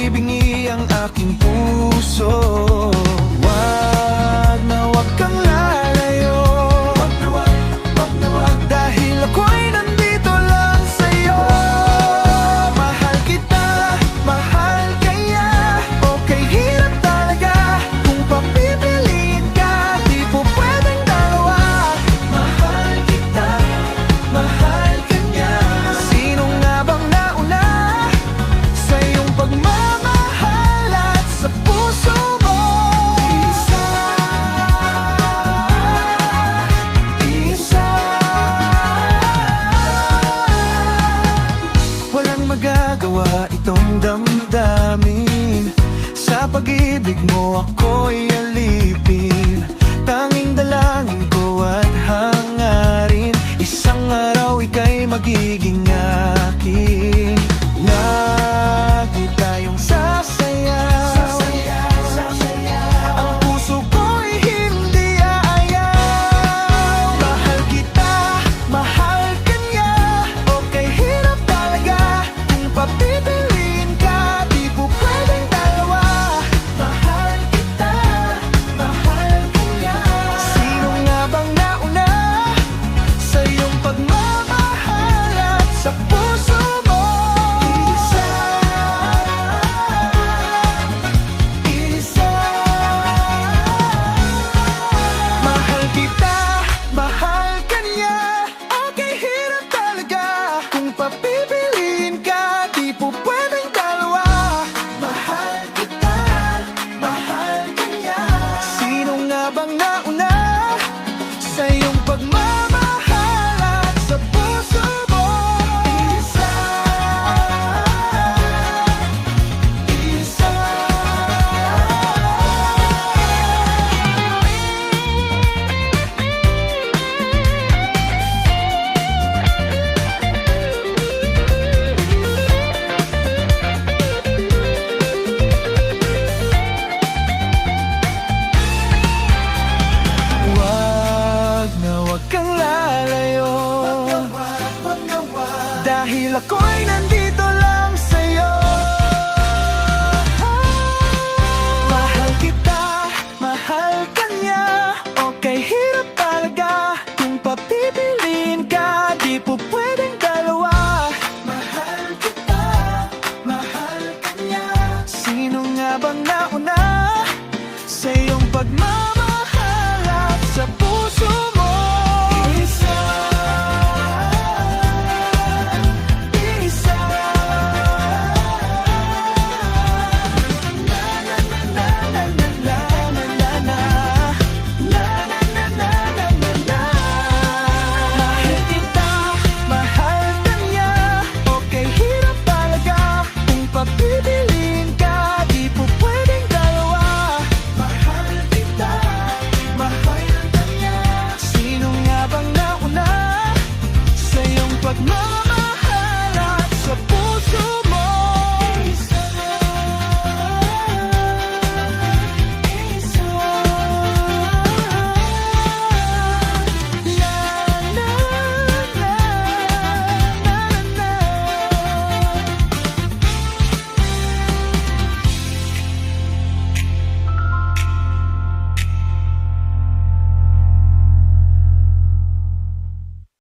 ibingi ang aking puso. Wag na wag kang lalayo, wag na wag, dahil ako'y nandito lang sa'yo. Mahal kita, mahal kaya, okay hirap talaga kung papipiliin ka, di po pwedeng dalawa. Mahal kita, mahal kanya, sino nga bang nauna sa iyong pagmamahal at sa puso mo? Isa, walang magagawa itong damdamin. Sa pag-ibig mo ako'y alipin. Tanging dalangin ko at hangarin, isang araw ika'y magiging akin. Lagi tayong sasayaw, ang puso ko'y hindi aayaw. Mahal kita, mahal kanya, okay hirap talaga kung papipiliin ka, di po pwedeng dalawa. Mahal kita, mahal kanya, sino nga bang nauna sa iyong pagmamahal at sa puso mo? Isa, isa. Mahal kita, mahal kanya, okay hirap talaga kung papipiliin ka, di po pwedeng dalawa. Mahal kita, mahal kanya, sino nga bang nauna sa iyong pagmamahal at sa puso mo? Isa, isa. Wag na wag kang lalayo, dahil ako'y nandito lang sa'yo. Mahal kita, mahal kanya, okay hirap talaga kung papipiliin ka, di po pwedeng dalawa. Mahal kita, mahal kanya, sino nga bang nauna sa iyong pagmamahal?